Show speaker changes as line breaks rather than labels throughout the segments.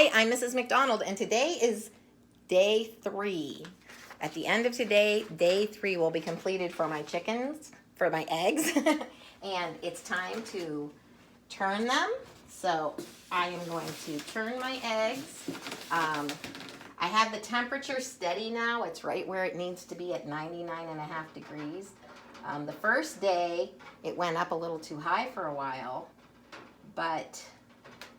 Hi, I'm Mrs. McDonald, and today is day 3. At the end of today, day 3 will be completed for my chickens, for my eggs, and it's time to turn them. So I am going to turn my eggs. I have the temperature steady now. It's right where it needs to be at 99.5 degrees. The first day, it went up a little too high for a while, but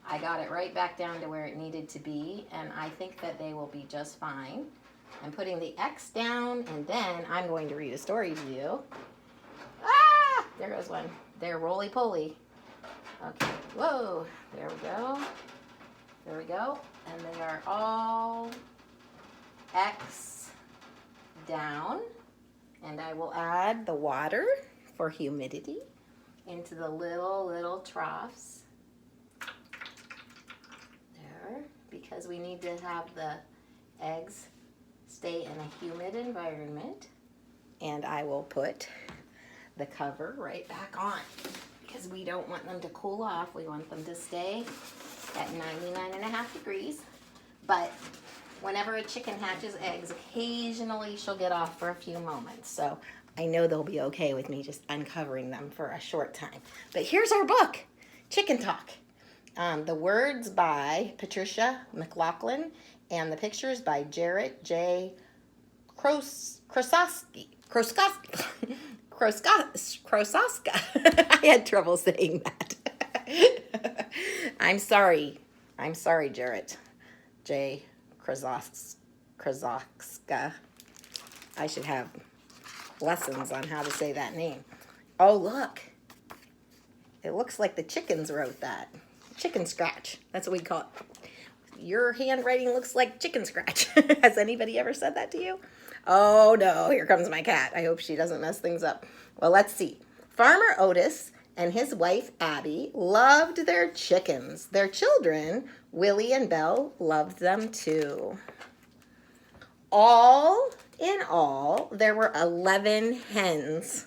I got it right back down to where it needed to be, and I think that they will be just fine. I'm putting the X down, and then I'm going to read a story to you. Ah! There goes one. They're roly-poly. Okay, whoa, there we go. There we go. And they are all X down. And I will add the water for humidity into the little troughs. Because we need to have the eggs stay in a humid environment. And I will put the cover right back on because we don't want them to cool off. We want them to stay at 99.5 degrees. But whenever a chicken hatches eggs, occasionally she'll get off for a few moments. So I know they'll be okay with me just uncovering them for a short time. But here's our book, Chicken Talk. The words by Patricia McLaughlin and the pictures by Jarrett J. Krososka. I had trouble saying that. I'm sorry, Jarrett J. Krososka. I should have lessons on how to say that name. Oh, look. It looks like the chickens wrote that. Chicken scratch. That's what we call it. Your handwriting looks like chicken scratch. Has anybody ever said that to you? Oh no, here comes my cat. I hope she doesn't mess things up. Well, let's see. Farmer Otis and his wife Abby loved their chickens. Their children, Willie and Belle, loved them too. All in all, there were 11 hens.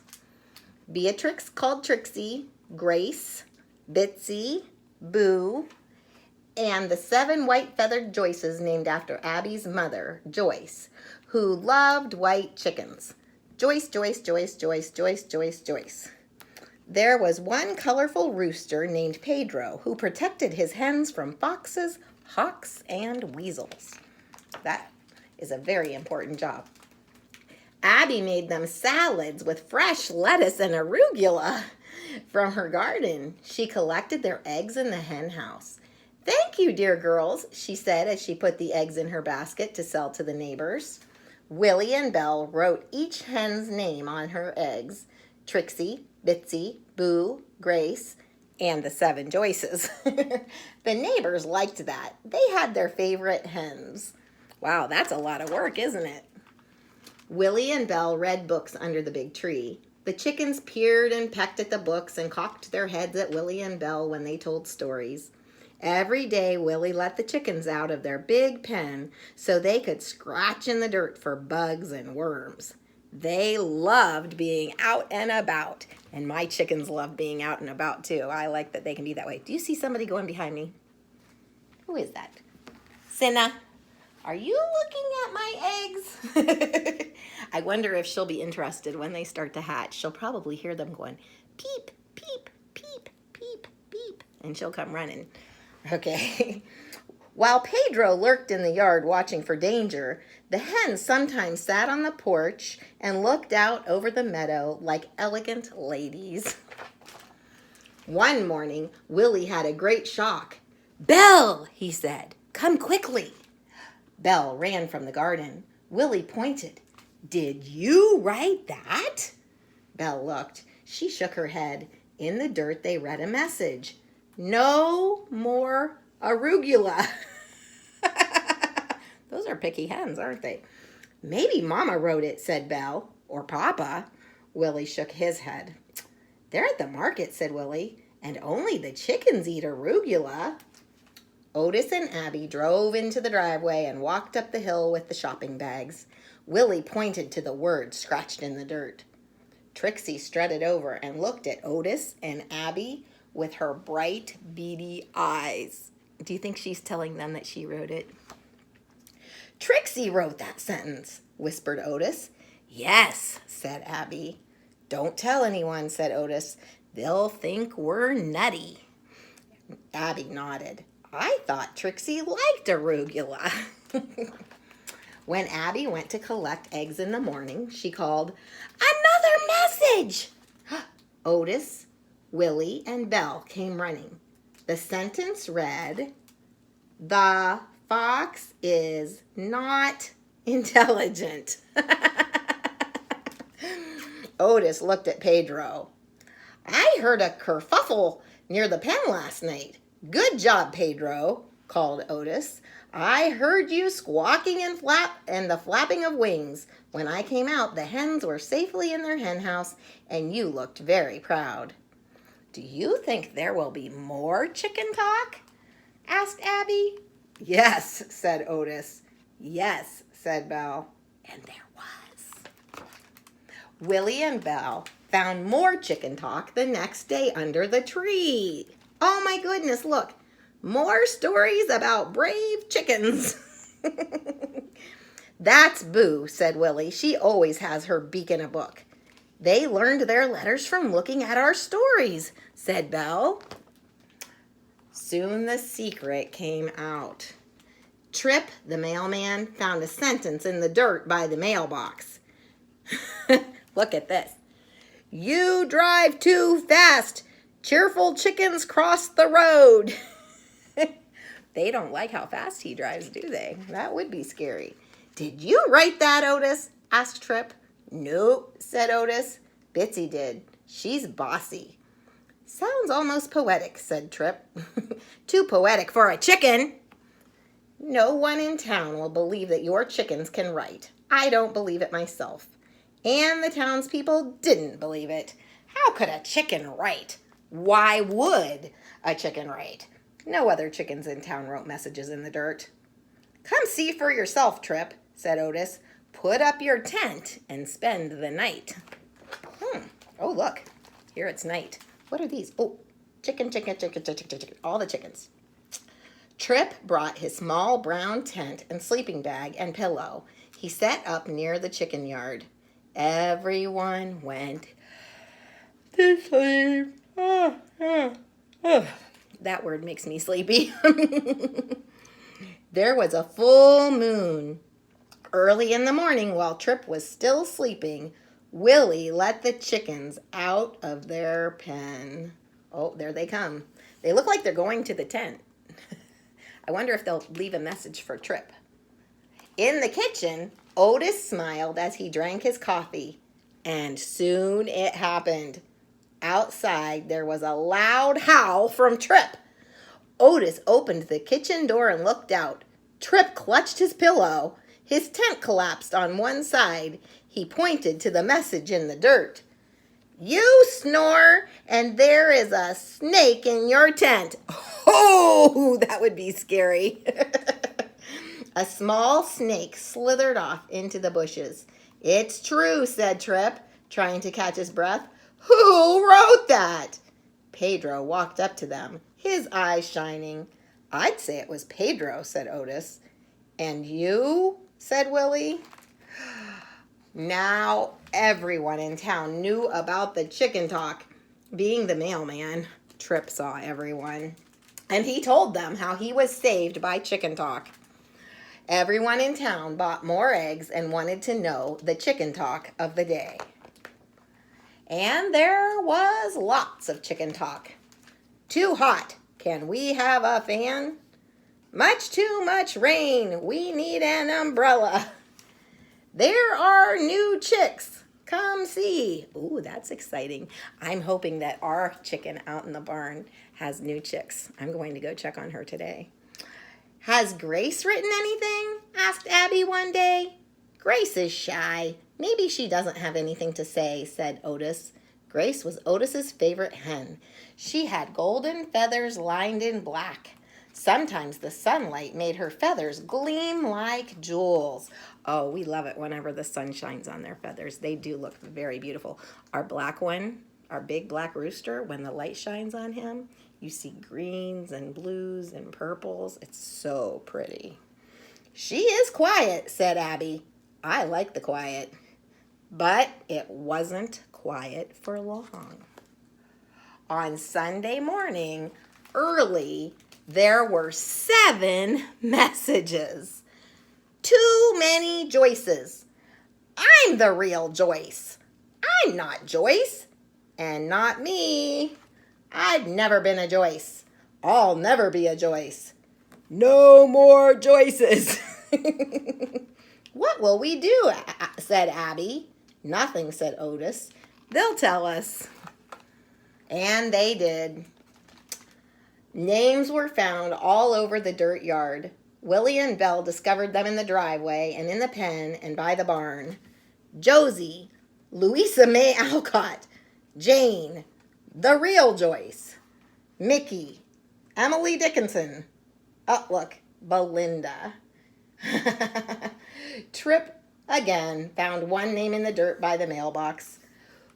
Beatrix called Trixie, Grace, Bitsy, Boo, and the 7 white-feathered Joyces named after Abby's mother, Joyce, who loved white chickens. Joyce, Joyce, Joyce, Joyce, Joyce, Joyce, Joyce. There was one colorful rooster named Pedro who protected his hens from foxes, hawks, and weasels. That is a very important job. Abby made them salads with fresh lettuce and arugula from her garden. She collected their eggs in the hen house. Thank you, dear girls, she said as she put the eggs in her basket to sell to the neighbors. Willie and Belle wrote each hen's name on her eggs. Trixie, Bitsy, Boo, Grace, and the 7 Joyces. The neighbors liked that. They had their favorite hens. Wow, that's a lot of work, isn't it? Willie and Belle read books under the big tree. The chickens peered and pecked at the books and cocked their heads at Willie and Belle when they told stories. Every day, Willie let the chickens out of their big pen so they could scratch in the dirt for bugs and worms. They loved being out and about, and my chickens love being out and about too. I like that they can be that way. Do you see somebody going behind me? Who is that? Cinna. Are you looking at my eggs? I wonder if she'll be interested when they start to hatch. She'll probably hear them going, peep, peep, peep, peep, peep, and she'll come running. Okay. While Pedro lurked in the yard watching for danger, the hens sometimes sat on the porch and looked out over the meadow like elegant ladies. One morning, Willie had a great shock. "Belle," he said, "come quickly." Belle ran from the garden. Willie pointed. "Did you write that?" Belle looked. She shook her head. In the dirt, they read a message. "No more arugula." Those are picky hens, aren't they? "Maybe Mama wrote it," said Belle. "Or Papa." Willie shook his head. "They're at the market," said Willie, "and only the chickens eat arugula." Otis and Abby drove into the driveway and walked up the hill with the shopping bags. Willie pointed to the words scratched in the dirt. Trixie strutted over and looked at Otis and Abby with her bright, beady eyes. Do you think she's telling them that she wrote it? Trixie wrote that sentence, whispered Otis. Yes, said Abby. Don't tell anyone, said Otis. They'll think we're nutty. Abby nodded. I thought Trixie liked arugula. When Abby went to collect eggs in the morning, she called, Another message! Otis, Willie, and Belle came running. The sentence read, The fox is not intelligent. Otis looked at Pedro. I heard a kerfuffle near the pen last night. Good job, Pedro, called Otis. I heard you squawking and the flapping of wings. When I came out, the hens were safely in their hen house, and you looked very proud. Do you think there will be more chicken talk? Asked Abby. Yes, said Otis. Yes, said Belle. And there was. Willie and Belle found more chicken talk the next day under the tree. Oh my goodness, look. More stories about brave chickens. That's Boo, said Willie. She always has her beak in a book. They learned their letters from looking at our stories, said Belle. Soon the secret came out. Trip, the mailman, found a sentence in the dirt by the mailbox. Look at this. You drive too fast. Cheerful chickens cross the road. They don't like how fast he drives, do they? That would be scary. Did you write that, Otis? Asked Trip. Nope, said Otis. Bitsy did. She's bossy. Sounds almost poetic, said Trip. Too poetic for a chicken. No one in town will believe that your chickens can write. I don't believe it myself. And the townspeople didn't believe it. How could a chicken write? Why would a chicken write? No other chickens in town wrote messages in the dirt. Come see for yourself, Trip, said Otis. Put up your tent and spend the night. Oh, look. Here it's night. What are these? Oh, chicken. All the chickens. Trip brought his small brown tent and sleeping bag and pillow. He sat up near the chicken yard. Everyone went to sleep. That word makes me sleepy. There was a full moon. Early in the morning, while Trip was still sleeping, Willie let the chickens out of their pen. Oh, there they come. They look like they're going to the tent. I wonder if they'll leave a message for Trip. In the kitchen, Otis smiled as he drank his coffee, and soon it happened. Outside, there was a loud howl from Trip. Otis opened the kitchen door and looked out. Trip clutched his pillow. His tent collapsed on one side. He pointed to the message in the dirt. You snore, and there is a snake in your tent. Oh, that would be scary. A small snake slithered off into the bushes. It's true, said Trip, trying to catch his breath. Who wrote that? Pedro walked up to them, his eyes shining. I'd say it was Pedro, said Otis. And you? Said Willie. Now everyone in town knew about the chicken talk. Being the mailman, Trip saw everyone. And he told them how he was saved by chicken talk. Everyone in town bought more eggs and wanted to know the chicken talk of the day. And there was lots of chicken talk. Too hot. Can we have a fan? Much too much rain. We need an umbrella. There are new chicks. Come see. Ooh, that's exciting. I'm hoping that our chicken out in the barn has new chicks. I'm going to go check on her today. Has Grace written anything? Asked Abby one day. Grace is shy. Maybe she doesn't have anything to say, said Otis. Grace was Otis's favorite hen. She had golden feathers lined in black. Sometimes the sunlight made her feathers gleam like jewels. Oh, we love it whenever the sun shines on their feathers. They do look very beautiful. Our black one, our big black rooster, when the light shines on him, You see greens and blues and purples. It's so pretty. She is quiet, said Abby. I like the quiet. But it wasn't quiet for long. On Sunday morning, early, there were 7 messages. Too many Joyces. I'm the real Joyce. I'm not Joyce. And not me. I've never been a Joyce. I'll never be a Joyce. No more Joyces. What will we do? Said Abby. Nothing, said Otis. They'll tell us. And they did. Names were found all over the dirt yard. Willie and Belle discovered them in the driveway and in the pen and by the barn. Josie, Louisa May Alcott, Jane, the real Joyce, Mickey, Emily Dickinson. Oh, look, Belinda. Trip again found one name in the dirt by the mailbox.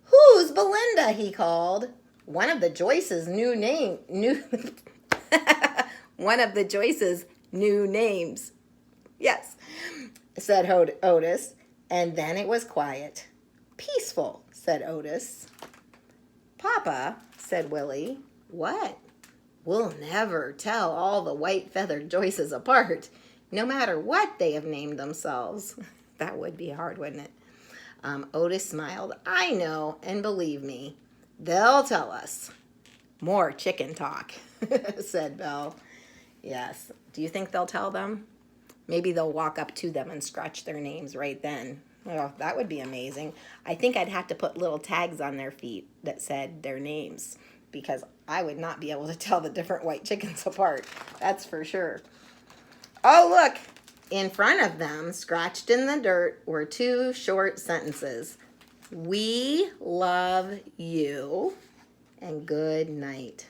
Who's Belinda? He called. One of the Joyces' new one of the Joyces' new names. Yes, said Otis. And then it was quiet. Peaceful, said Otis. Papa, said Willie. What? We'll never tell all the white-feathered Joyces apart, no matter what they have named themselves. That would be hard, wouldn't it? Otis smiled. I know, and believe me, they'll tell us. More chicken talk, said Belle. Yes. Do you think they'll tell them? Maybe they'll walk up to them and scratch their names right then. Well, that would be amazing. I think I'd have to put little tags on their feet that said their names, because I would not be able to tell the different white chickens apart. That's for sure. Oh, look. In front of them, scratched in the dirt, were 2 short sentences. We love you, and good night.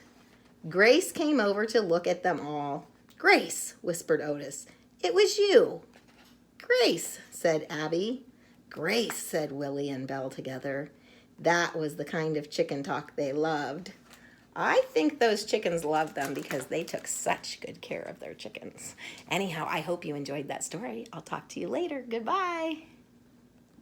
Grace came over to look at them all. Grace, whispered Otis. It was you. Grace, said Abby. Grace, said Willie and Belle together. That was the kind of chicken talk they loved. I think those chickens loved them because they took such good care of their chickens. Anyhow, I hope you enjoyed that story. I'll talk to you later. Goodbye.